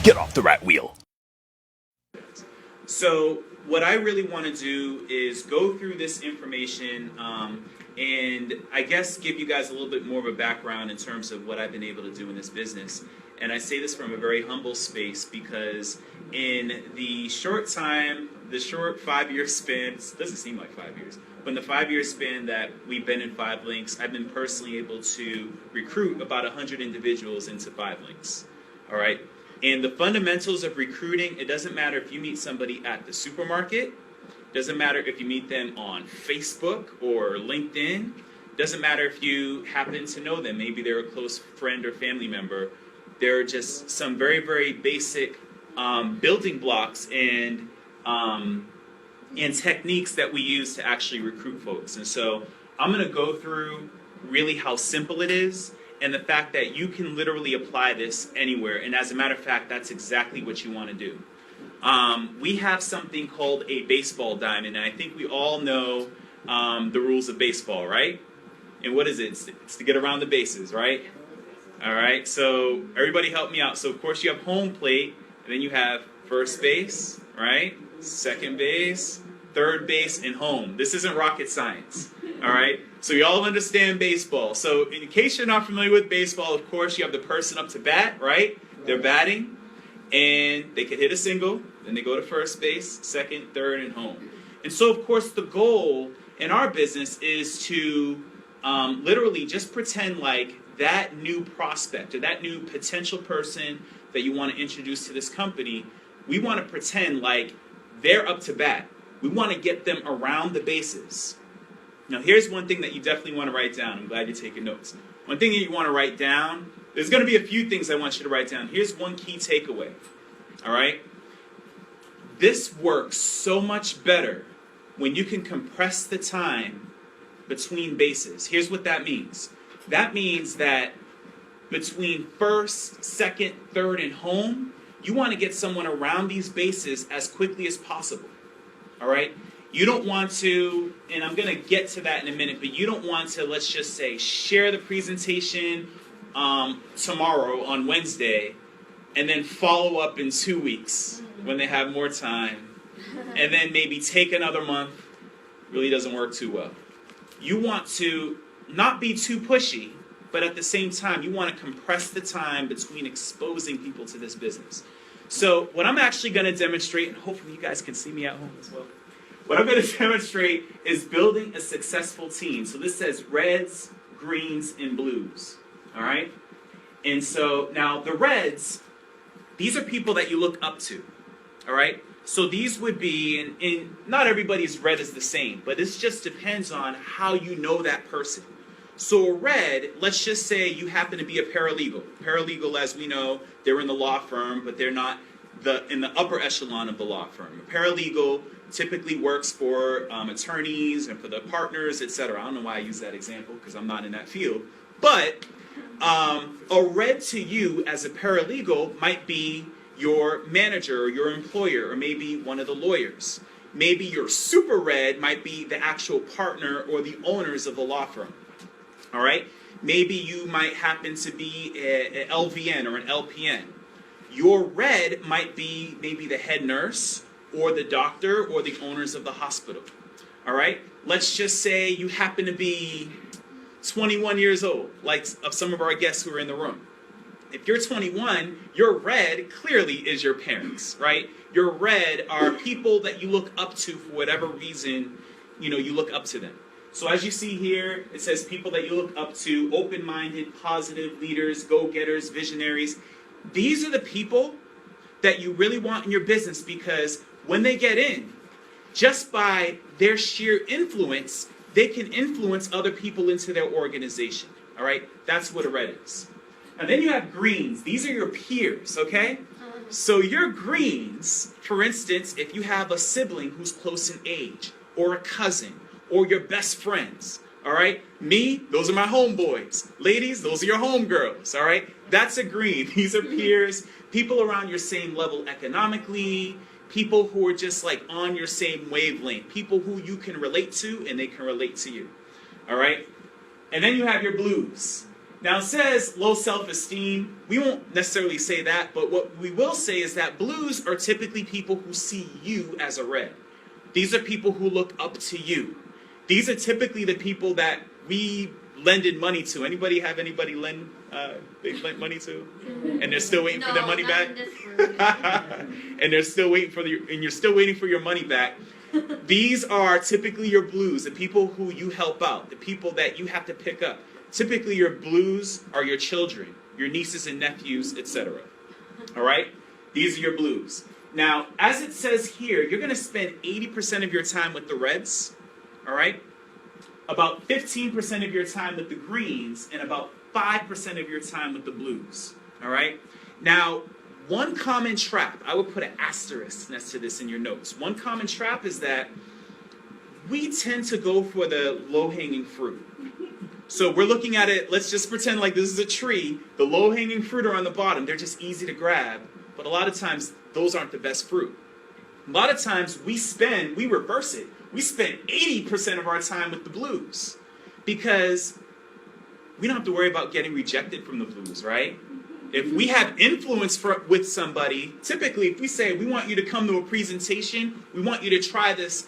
get off the rat wheel. So what I really want to do is go through this information and I guess give you guys a little bit more of a background in terms of what I've been able to do in this business. And I say this from a very humble space because in the short time, the short 5-year span, it doesn't seem like 5 years, but in the 5-year span that we've been in 5 Links, I've been personally able to recruit about 100 individuals into 5 Links. All right. And the fundamentals of recruiting, it doesn't matter if you meet somebody at the supermarket, doesn't matter if you meet them on Facebook or LinkedIn, doesn't matter if you happen to know them, maybe they're a close friend or family member. There are just some very, very basic building blocks and techniques that we use to actually recruit folks. And so I'm going to go through really how simple it is and the fact that you can literally apply this anywhere. And as a matter of fact, that's exactly what you want to do. We have something called a baseball diamond, and I think we all know the rules of baseball, right? And what is it? It's to get around the bases, right? All right, so everybody help me out. So of course you have home plate, and then you have first base, right? Second base, third base, and home. This isn't rocket science, all right? So you all understand baseball. So in case you're not familiar with baseball, of course you have the person up to bat, right? They're batting, and they can hit a single, then they go to first base, second, third, and home. And so of course the goal in our business is to literally just pretend like that new prospect or that new potential person that you want to introduce to this company, we want to pretend like they're up to bat. We want to get them around the bases. Now here's one thing that you definitely want to write down. I'm glad you're taking notes. One thing that you want to write down, there's going to be a few things I want you to write down. Here's one key takeaway. All right? This works so much better when you can compress the time between bases. Here's what that means. That means that between first, second, third, and home, you want to get someone around these bases as quickly as possible. All right? You don't want to, and I'm going to get to that in a minute, but you don't want to, let's just say, share the presentation tomorrow on Wednesday and then follow up in 2 weeks when they have more time and then maybe take another month. Really doesn't work too well. You want to not be too pushy, but at the same time, you want to compress the time between exposing people to this business. So what I'm actually going to demonstrate, and hopefully you guys can see me at home as well. What I'm going to demonstrate is building a successful team. So this says reds, greens, and blues. All right? And so now the reds, these are people that you look up to. All right? So these would be, and not everybody's red is the same, but this just depends on how you know that person. So a red, let's just say you happen to be a paralegal. Paralegal, as we know, they're in the law firm, but they're not in the upper echelon of the law firm. A paralegal typically works for attorneys and for the partners, etc. I don't know why I use that example because I'm not in that field. But a red to you as a paralegal might be your manager or your employer or maybe one of the lawyers. Maybe your super red might be the actual partner or the owners of the law firm. All right? Maybe you might happen to be an LVN or an LPN. Your red might be maybe the head nurse or the doctor or the owners of the hospital. All right? Let's just say you happen to be 21 years old, like of some of our guests who are in the room. If you're 21, your red clearly is your parents, right? Your red are people that you look up to for whatever reason, you look up to them. So as you see here, it says people that you look up to, open-minded, positive leaders, go-getters, visionaries. These are the people that you really want in your business because when they get in, just by their sheer influence, they can influence other people into their organization. All right? That's what a red is. And then you have greens. These are your peers, okay? So your greens, for instance, if you have a sibling who's close in age, or a cousin, or your best friends, all right? Me, those are my homeboys. Ladies, those are your homegirls, all right? That's a green. These are peers, people around your same level economically, people who are just like on your same wavelength, people who you can relate to and they can relate to you, all right? And then you have your blues. Now it says low self-esteem. We won't necessarily say that, but what we will say is that blues are typically people who see you as a red. These are people who look up to you. These are typically the people that we lended money to. Anybody have anybody lend money to? And they're still waiting for their money back? And they're still waiting for and you're still waiting for your money back. These are typically your blues, the people who you help out, the people that you have to pick up. Typically your blues are your children, your nieces and nephews, etc. All right? These are your blues. Now, as it says here, you're going to spend 80% of your time with the reds, all right? About 15% of your time with the greens, and about 5% of your time with the blues, all right? Now, one common trap, I would put an asterisk next to this in your notes. One common trap is that we tend to go for the low-hanging fruit. So we're looking at it, let's just pretend like this is a tree. The low-hanging fruit are on the bottom. They're just easy to grab. But a lot of times, those aren't the best fruit. A lot of times, we reverse it. We spend 80% of our time with the blues because we don't have to worry about getting rejected from the blues, right? If we have influence with somebody, typically if we say, we want you to come to a presentation, we want you to try this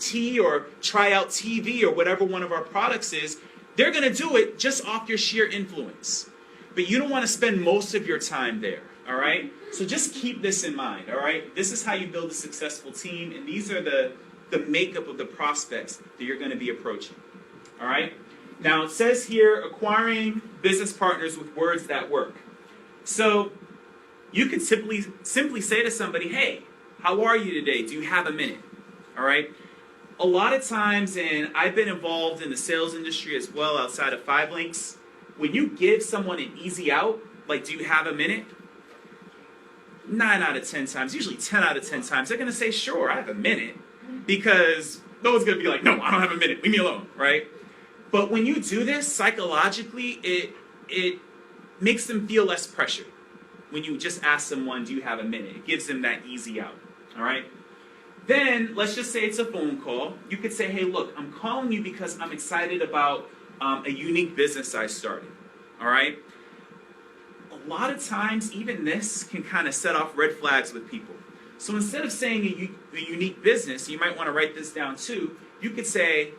tea or try out TV or whatever one of our products is, they're going to do it just off your sheer influence. But you don't want to spend most of your time there, all right? So just keep this in mind, all right? This is how you build a successful team, and these are the makeup of the prospects that you're going to be approaching, all right? Now, it says here, acquiring business partners with words that work. So you could simply say to somebody, hey, how are you today? Do you have a minute? All right? A lot of times, and I've been involved in the sales industry as well outside of 5 Links, when you give someone an easy out, like, do you have a minute? 9 out of 10 times, usually 10 out of 10 times, they're going to say, sure, I have a minute. Because no one's going to be like, no, I don't have a minute. Leave me alone, right? But when you do this, psychologically, it makes them feel less pressured. When you just ask someone, do you have a minute? It gives them that easy out, all right? Then, let's just say it's a phone call. You could say, hey, look, I'm calling you because I'm excited about a unique business I started, all right? A lot of times, even this can kind of set off red flags with people. So instead of saying a unique business, you might want to write this down too, you could say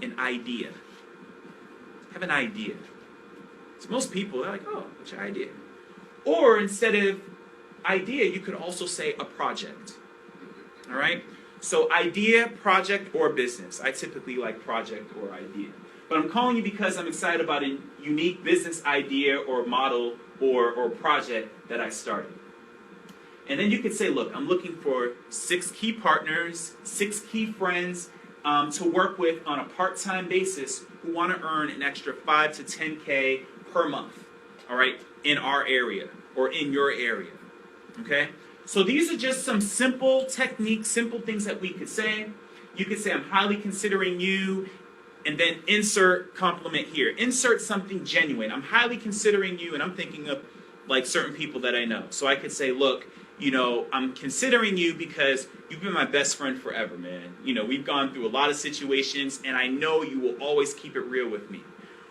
an idea. Have an idea. So most people, they're like, oh, what's your idea? Or instead of idea, you could also say a project. All right? So idea, project, or business. I typically like project or idea. But I'm calling you because I'm excited about a unique business idea or model or project that I started. And then you could say, look, I'm looking for 6 key partners, 6 key friends to work with on a part-time basis who want to earn an extra 5 to 10K per month, all right, in our area or in your area, okay? So these are just some simple techniques, simple things that we could say. You could say, I'm highly considering you, and then insert compliment here. Insert something genuine. I'm highly considering you, and I'm thinking of like certain people that I know. So I could say, look, you know, I'm considering you because you've been my best friend forever, man. You know, we've gone through a lot of situations, and I know you will always keep it real with me.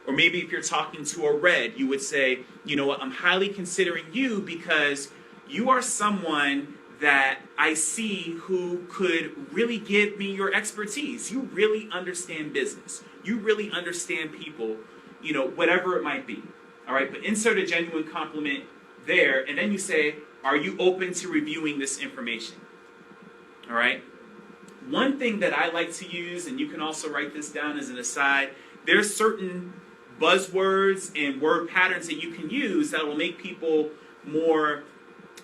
Or maybe if you're talking to a red, you would say, you know what, I'm highly considering you because you are someone that I see who could really give me your expertise. You really understand business. You really understand people, you know, whatever it might be. All right, but insert a genuine compliment there, and then you say, are you open to reviewing this information? All right? One thing that I like to use, and you can also write this down as an aside, there's certain buzzwords and word patterns that you can use that will make people more,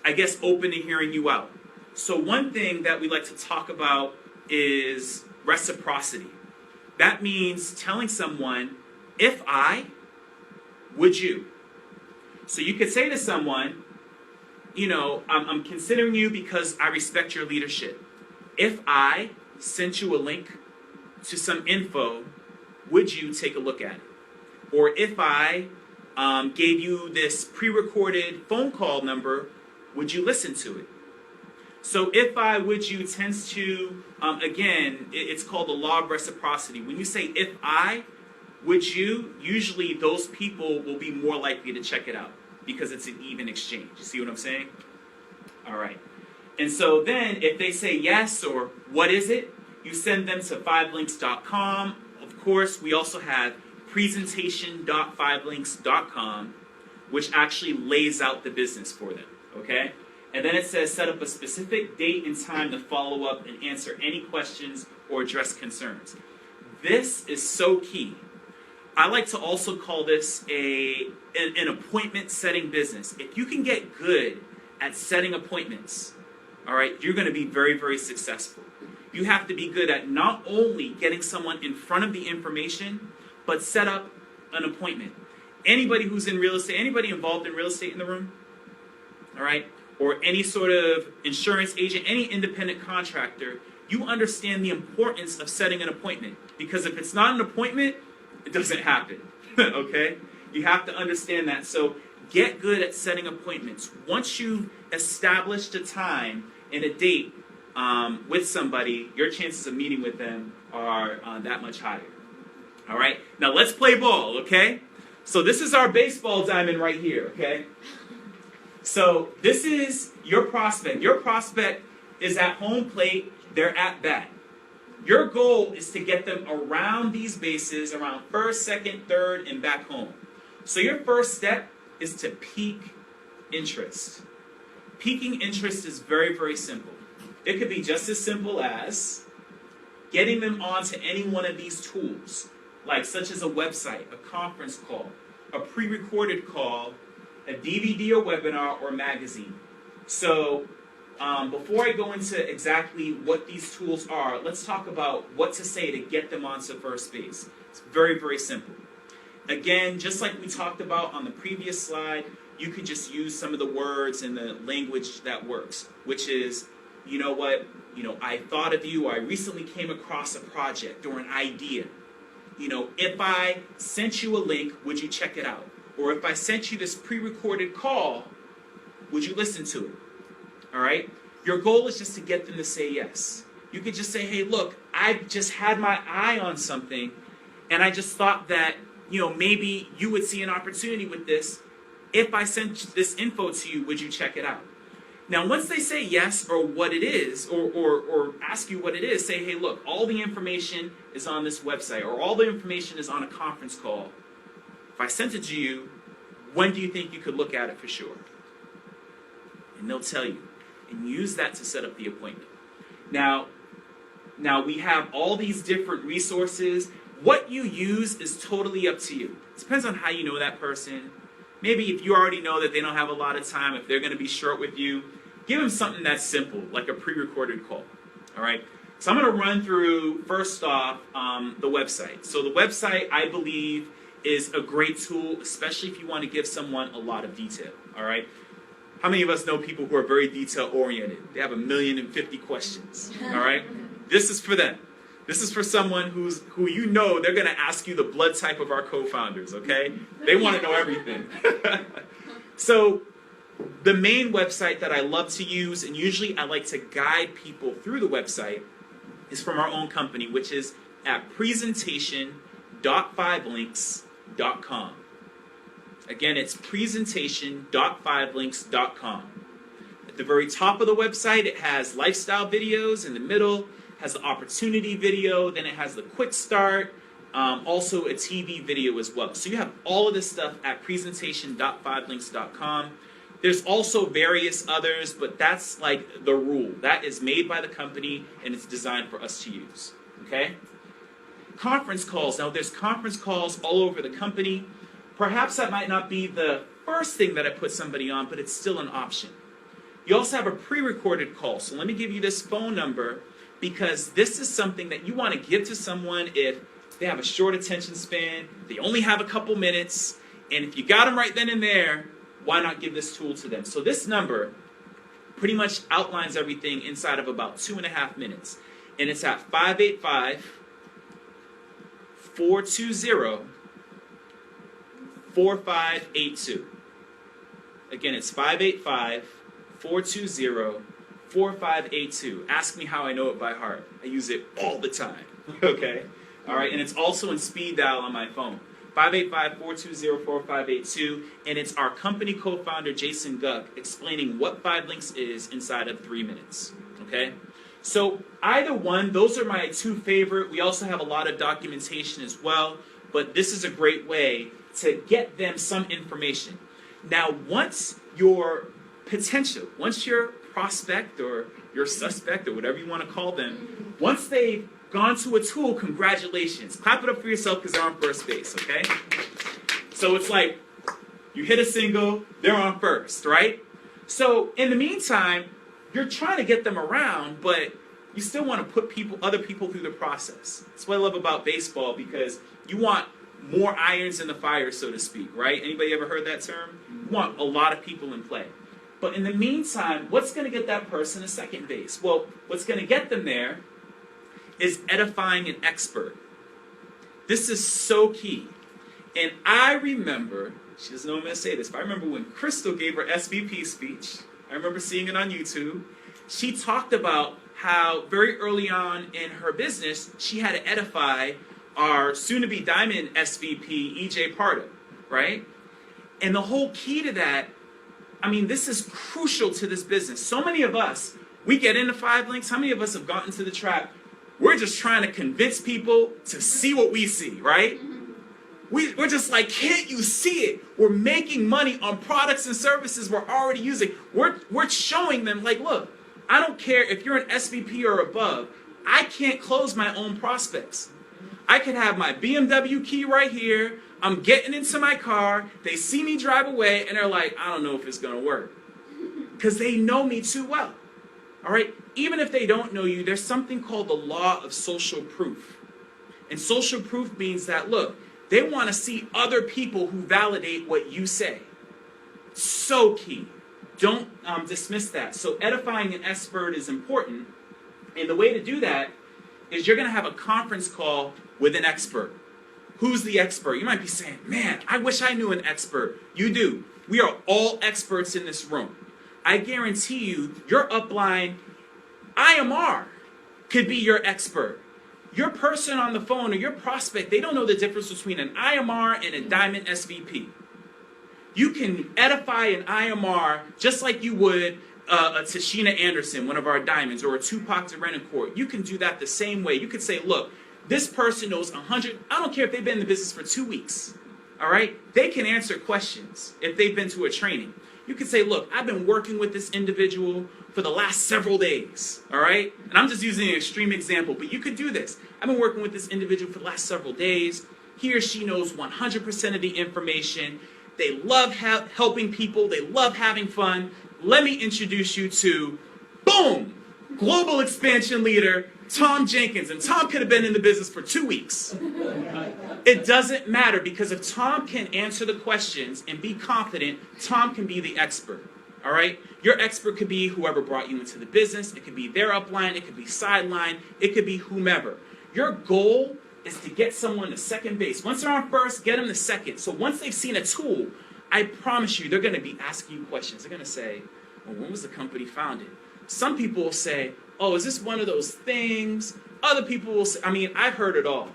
I guess, open to hearing you out. So one thing that we like to talk about is reciprocity. That means telling someone, if I, would you? So you could say to someone, you know, I'm considering you because I respect your leadership. If I sent you a link to some info, would you take a look at it? Or if I gave you this pre-recorded phone call number, would you listen to it? So if I, would you tends to, again, it's called the law of reciprocity. When you say if I, Would you? Usually those people will be more likely to check it out because it's an even exchange. You see what I'm saying? All right. And so then if they say yes or what is it, you send them to 5links.com. Of course, we also have presentation.5links.com, which actually lays out the business for them, okay? And then it says set up a specific date and time to follow up and answer any questions or address concerns. This is so key. I like to also call this an appointment setting business. If you can get good at setting appointments, all right, you're going to be very, very successful. You have to be good at not only getting someone in front of the information, but set up an appointment. Anybody who's in real estate, anybody involved in real estate in the room, all right, or any sort of insurance agent, any independent contractor, you understand the importance of setting an appointment. Because if it's not an appointment, it doesn't happen, okay? You have to understand that. So get good at setting appointments. Once you've established a time and a date with somebody, your chances of meeting with them are that much higher. All right? Now let's play ball, okay? So this is our baseball diamond right here, okay? So this is your prospect. Your prospect is at home plate. They're at bat. Your goal is to get them around these bases, around first, second, third, and back home. So your first step is to pique interest. Piquing interest is very, very simple. It could be just as simple as getting them onto any one of these tools, like such as a website, a conference call, a pre-recorded call, a DVD or webinar or magazine. So before I go into exactly what these tools are, let's talk about what to say to get them onto first base. It's very, very simple. Again, just like we talked about on the previous slide, you could just use some of the words and the language that works, which is, you know what, I thought of you, or I recently came across a project or an idea. If I sent you a link, would you check it out? Or if I sent you this pre-recorded call, would you listen to it? All right? Your goal is just to get them to say yes. You could just say, hey, look, I just had my eye on something, and I just thought that, maybe you would see an opportunity with this. If I sent this info to you, would you check it out? Now, once they say yes or what it is, or ask you what it is, say, hey, look, all the information is on this website, or all the information is on a conference call. If I sent it to you, when do you think you could look at it for sure? And they'll tell you. And use that to set up the appointment. Now we have all these different resources. What you use is totally up to you. It depends on how you know that person. Maybe if you already know that they don't have a lot of time, if they're going to be short with you, give them something that's simple, like a pre-recorded call. All right? So I'm going to run through, first off, the website. So the website, I believe, is a great tool, especially if you want to give someone a lot of detail. All right? How many of us know people who are very detail-oriented? They have 1,050,000 questions. All right? This is for them. This is for someone who they're going to ask you the blood type of our co-founders, okay? They want to know everything. So the main website that I love to use, and usually I like to guide people through the website, is from our own company, which is at presentation.5links.com. Again, it's presentation.5links.com. At the very top of the website, it has lifestyle videos. In the middle, has the opportunity video, then it has the quick start, also a TV video as well. So you have all of this stuff at presentation.5links.com. There's also various others, but that's like the rule. That is made by the company, and it's designed for us to use. Okay? Conference calls. Now, there's conference calls all over the company. Perhaps that might not be the first thing that I put somebody on, but it's still an option. You also have a pre-recorded call. So let me give you this phone number, because this is something that you want to give to someone if they have a short attention span, they only have a couple minutes, and if you got them right then and there, why not give this tool to them? So this number pretty much outlines everything inside of about 2.5 minutes. And it's at 585-420-4582. Again, it's 585-420-4582. Ask me how I know it by heart. I use it all the time. Okay? All right, and it's also in speed dial on my phone. 585-420-4582, and it's our company co-founder Jason Gugg explaining what 5 links is inside of 3 minutes. Okay, so either one, those are my two favorite. We also have a lot of documentation as well, but this is a great way to get them some information. Now, once your prospect or your suspect or whatever you want to call them, once they've gone to a tool, congratulations. Clap it up for yourself because they're on first base, okay? So it's like you hit a single, they're on first, right? So in the meantime, you're trying to get them around, but you still want to put other people through the process. That's what I love about baseball, because you want more irons in the fire, so to speak, right? Anybody ever heard that term? You want a lot of people in play. But in the meantime, what's going to get that person to second base? Well, what's going to get them there is edifying an expert. This is so key. And I remember, she doesn't know I'm going to say this, but I remember when Crystal gave her SVP speech, I remember seeing it on YouTube, she talked about how very early on in her business, she had to edify our soon-to-be Diamond SVP, EJ Pardo, right? And the whole key to that, I mean, this is crucial to this business. So many of us, we get into 5 links. How many of us have gotten to the trap? We're just trying to convince people to see what we see, right? We're just like, can't you see it? We're making money on products and services we're already using. We're showing them, like, look, I don't care if you're an SVP or above. I can't close my own prospects. I can have my BMW key right here. I'm getting into my car. They see me drive away, and they're like, I don't know if it's going to work. Because they know me too well. All right? Even if they don't know you, there's something called the law of social proof. And social proof means that, look, they want to see other people who validate what you say. So key. Don't dismiss that. So edifying an expert is important. And the way to do that is you're going to have a conference call with an expert. Who's the expert? You might be saying, man, I wish I knew an expert. You do. We are all experts in this room. I guarantee you, your upline IMR could be your expert. Your person on the phone or your prospect, they don't know the difference between an IMR and a Diamond SVP. You can edify an IMR just like you would a Tashina Anderson, one of our diamonds, or a Tupac Derenoncourt. You can do that the same way. You could say, look, this person knows 100, I don't care if they've been in the business for 2 weeks, all right? They can answer questions if they've been to a training. You could say, look, I've been working with this individual for the last several days, all right? And I'm just using an extreme example, but you could do this. I've been working with this individual for the last several days. He or she knows 100% of the information. They love helping people. They love having fun. Let me introduce you to, boom, global expansion leader, Tom Jenkins. And Tom could have been in the business for 2 weeks. It doesn't matter, because if Tom can answer the questions and be confident, Tom can be the expert. All right? Your expert could be whoever brought you into the business. It could be their upline. It could be sideline. It could be whomever. Your goal is to get someone to second base. Once they're on first, get them to second. So once they've seen a tool, I promise you, they're going to be asking you questions. They're going to say, well, when was the company founded? Some people will say, oh, is this one of those things? Other people will say, I mean, I've heard it all.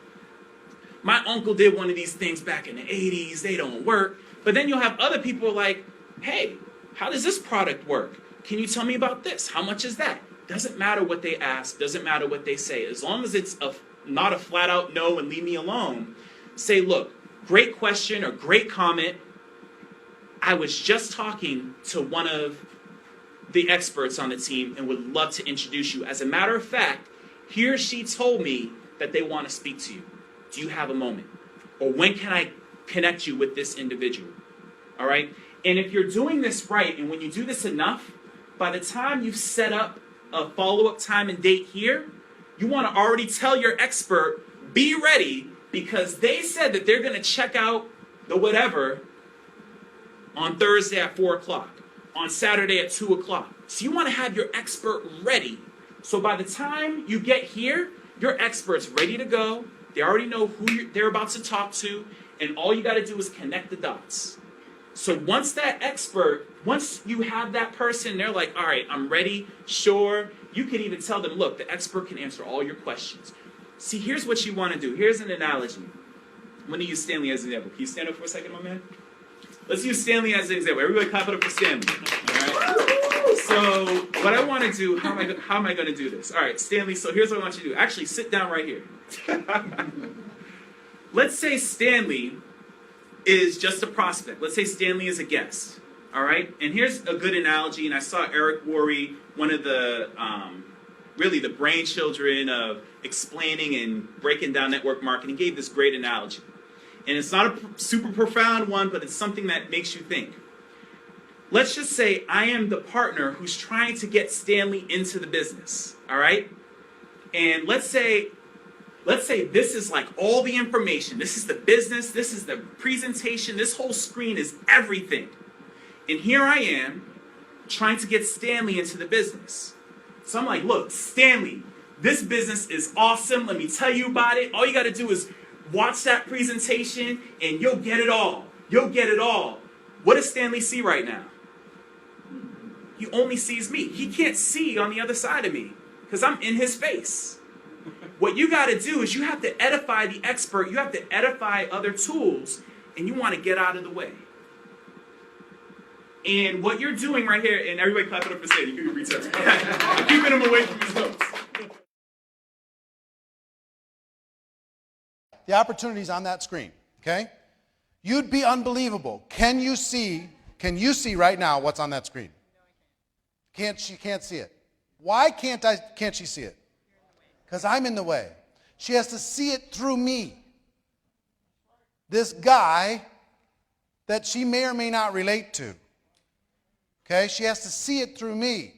My uncle did one of these things back in the 80s. They don't work. But then you'll have other people like, hey, how does this product work? Can you tell me about this? How much is that? Doesn't matter what they ask. Doesn't matter what they say. As long as it's not a flat out no and leave me alone, say, look, great question or great comment. I was just talking to one of the experts on the team and would love to introduce you. As a matter of fact, he or she told me that they want to speak to you. Do you have a moment? Or when can I connect you with this individual? All right? And if you're doing this right, and when you do this enough, by the time you've set up a follow-up time and date here, you want to already tell your expert, be ready, because they said that they're going to check out the whatever on Thursday at 4 o'clock, on Saturday at 2 o'clock. So you want to have your expert ready. So by the time you get here, your expert's ready to go. They already know who they're about to talk to, and all you got to do is connect the dots. So once you have that person, they're like, all right, I'm ready, sure. You can even tell them, look, the expert can answer all your questions. See, here's what you want to do. Here's an analogy. I'm going to use Stanley as an example. Can you stand up for a second, my man? Let's use Stanley as an example. Everybody clap it up for Stanley. All right? So what I want to do, how am I going to do this? All right, Stanley, so here's what I want you to do. Actually, sit down right here. Let's say Stanley is just a prospect. Let's say Stanley is a guest. All right? And here's a good analogy, and I saw Eric Worre, one of the, really the brain children of explaining and breaking down network marketing, gave this great analogy. And it's not a super profound one, but it's something that makes you think. Let's just say I am the partner who's trying to get Stanley into the business, all right? And let's say this is like all the information. This is the business, this is the presentation, this whole screen is everything. And here I am trying to get Stanley into the business. So I'm like, look, Stanley, this business is awesome. Let me tell you about it. All you got to do is watch that presentation and you'll get it all. You'll get it all. What does Stanley see right now? He only sees me. He can't see on the other side of me because I'm in his face. What you got to do is you have to edify the expert. You have to edify other tools, and you want to get out of the way. And what you're doing right here, and everybody clap it up for Sandy. You can return. I'm keeping him away from his notes. The opportunity's on that screen, okay? You'd be unbelievable. Can you see right now what's on that screen? She can't see it. Why can't she see it? Because I'm in the way. She has to see it through me. This guy that she may or may not relate to. Okay? She has to see it through me.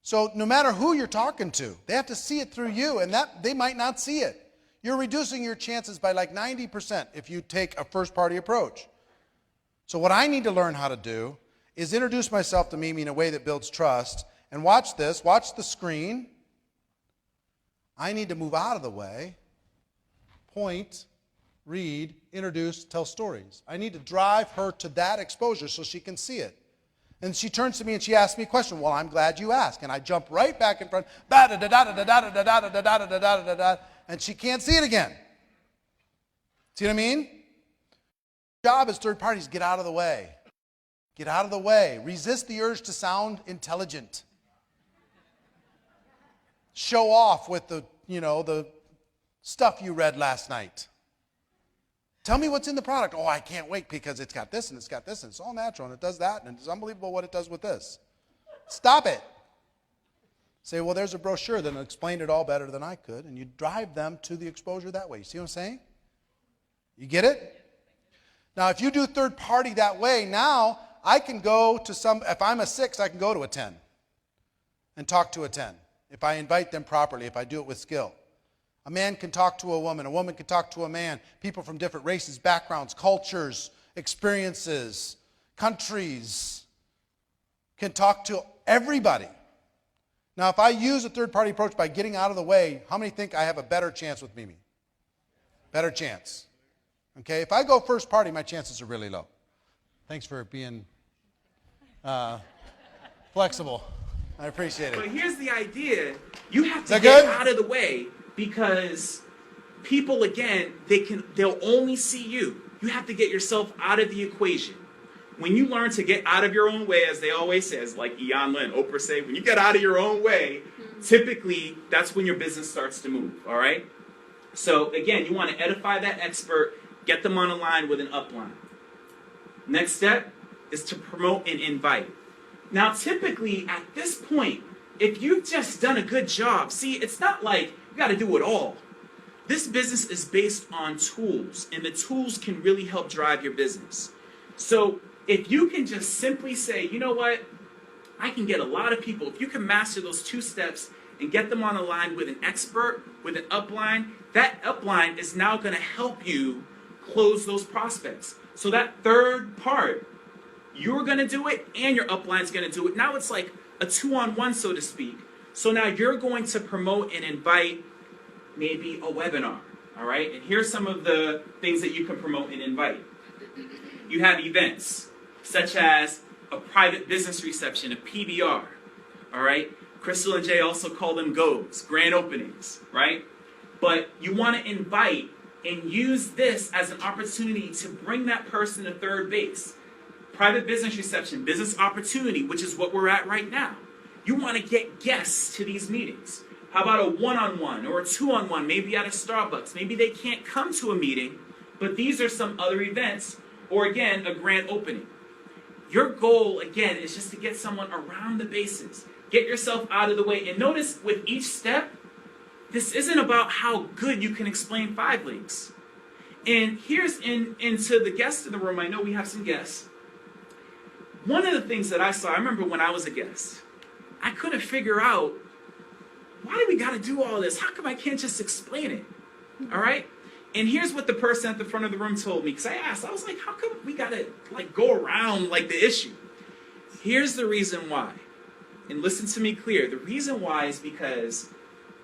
So no matter who you're talking to, they have to see it through you, and that they might not see it. You're reducing your chances by like 90% if you take a first-party approach. So what I need to learn how to do is introduce myself to Mimi in a way that builds trust. And watch this. Watch the screen. I need to move out of the way. Point, read, introduce, tell stories. I need to drive her to that exposure so she can see it. And she turns to me and she asks me a question. Well, I'm glad you asked. And I jump right back in front. And she can't see it again. See what I mean? Job as third parties, get out of the way. Get out of the way. Resist the urge to sound intelligent. Show off with the stuff you read last night. Tell me what's in the product. Oh, I can't wait because it's got this and it's got this and it's all natural and it does that and it's unbelievable what it does with this. Stop it. Say, well, there's a brochure that'll explain it all better than I could, and you drive them to the exposure that way. You see what I'm saying? You get it? Now, if you do third party that way, now I can go to if I'm a 6, I can go to a 10 and talk to a 10. If I invite them properly, if I do it with skill. A man can talk to a woman can talk to a man. People from different races, backgrounds, cultures, experiences, countries can talk to everybody. Now, if I use a third-party approach by getting out of the way, how many think I have a better chance with Mimi? Better chance. Okay, if I go first party, my chances are really low. Thanks for being flexible. I appreciate it. But here's the idea. You have to get out of the way because people, again, they'll only see you. You have to get yourself out of the equation. When you learn to get out of your own way, as they always say, like Ian Lin, Oprah say, when you get out of your own way, typically that's when your business starts to move, all right? So again, you want to edify that expert, get them on a line with an upline. Next step is to promote and invite. Now, typically at this point, if you've just done a good job, see, it's not like you got to do it all. This business is based on tools, and the tools can really help drive your business. So if you can just simply say, you know what, I can get a lot of people. If you can master those 2 steps and get them on a line with an expert, with an upline, that upline is now going to help you close those prospects. So that third part, you're going to do it and your upline's going to do it. Now it's like a 2-on-1, so to speak. So now you're going to promote and invite maybe a webinar, all right? And here's some of the things that you can promote and invite. You have events, such as a private business reception, a PBR, all right? Crystal and Jay also call them GOs, grand openings, right? But you want to invite and use this as an opportunity to bring that person to third base. Private business reception, business opportunity, which is what we're at right now. You want to get guests to these meetings. How about a one-on-one or a two-on-one, maybe at a Starbucks? Maybe they can't come to a meeting, but these are some other events, or again, a grand opening. Your goal, again, is just to get someone around the bases. Get yourself out of the way. And notice with each step, this isn't about how good you can explain 5 links. And here's into the guests in the room. I know we have some guests. One of the things that I saw, I remember when I was a guest, I couldn't figure out, why do we got to do all this? How come I can't just explain it? All right? And here's what the person at the front of the room told me. Because I asked, I was like, how come we got to go around the issue? Here's the reason why. And listen to me clear. The reason why is because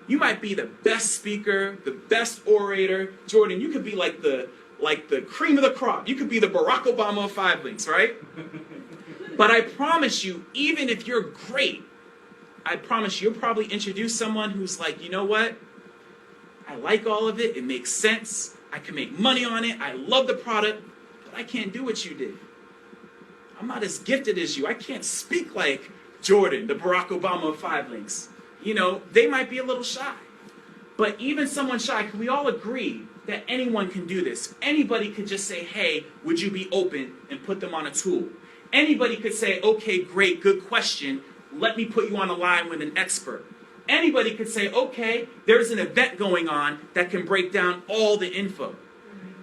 you might be the best speaker, the best orator. Jordan, you could be like the cream of the crop. You could be the Barack Obama of 5 links, right? But I promise you, even if you're great, I promise you'll probably introduce someone who's like, you know what? I like all of it. It makes sense. I can make money on it. I love the product, but I can't do what you did. I'm not as gifted as you. I can't speak like Jordan, the Barack Obama of 5 links. You know, they might be a little shy. But even someone shy, can we all agree that anyone can do this? Anybody could just say, hey, would you be open, and put them on a tool. Anybody could say, okay, great, good question. Let me put you on a line with an expert. Anybody could say, okay, there's an event going on that can break down all the info.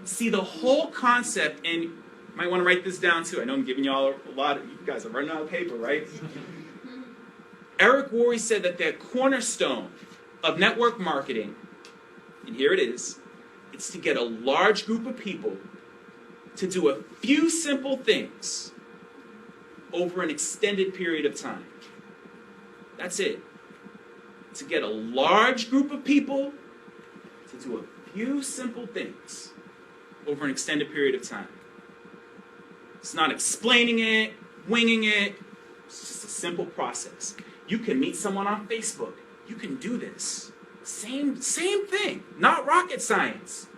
See, the whole concept, and you might want to write this down too. I know I'm giving you all a lot of, you guys are running out of paper, right? Eric Worre said that the cornerstone of network marketing, and here it is, it's to get a large group of people to do a few simple things over an extended period of time. That's it. To get a large group of people to do a few simple things over an extended period of time. It's not explaining it, winging it. It's just a simple process. You can meet someone on Facebook. You can do this. Same thing. Not rocket science.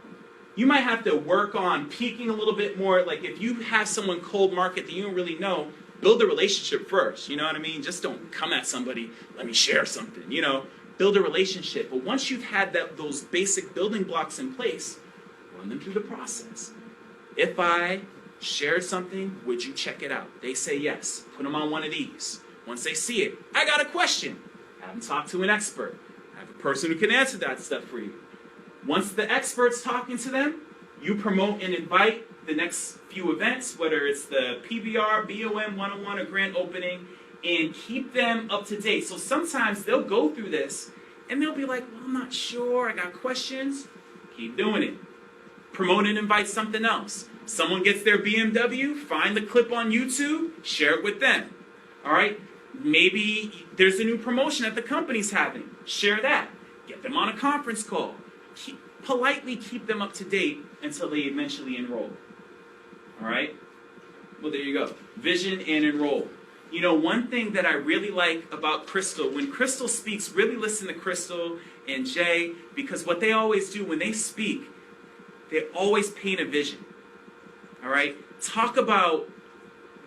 You might have to work on peaking a little bit more. Like if you have someone cold market that you don't really know, build a relationship first. You know what I mean? Just don't come at somebody, let me share something. You know, build a relationship. But once you've had those basic building blocks in place, run them through the process. If I shared something, would you check it out? They say yes. Put them on one of these. Once they see it, I got a question. Have them talk to an expert. Have a person who can answer that stuff for you. Once the expert's talking to them, you promote and invite the next few events, whether it's the PBR, BOM 101, or grand opening, and keep them up to date. So sometimes they'll go through this, and they'll be like, well, I'm not sure, I got questions. Keep doing it. Promote and invite something else. Someone gets their BMW, find the clip on YouTube, share it with them. All right? Maybe there's a new promotion that the company's having. Share that. Get them on a conference call. Politely keep them up to date until they eventually enroll. All right? Well, there you go. Vision and enroll. You know, one thing that I really like about Crystal, when Crystal speaks, really listen to Crystal and Jay, because what they always do when they speak, they always paint a vision. All right? Talk about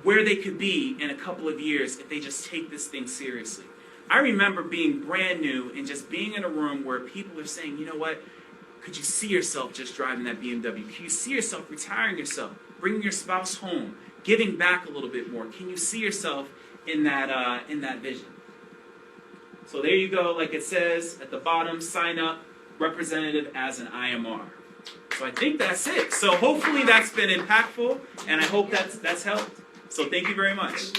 where they could be in a couple of years if they just take this thing seriously. I remember being brand new and just being in a room where people are saying, you know what, could you see yourself just driving that BMW? Can you see yourself retiring yourself, bringing your spouse home, giving back a little bit more? Can you see yourself in that vision? So there you go, like it says at the bottom, sign up, representative as an IMR. So I think that's it. So hopefully that's been impactful, and I hope that's helped. So thank you very much.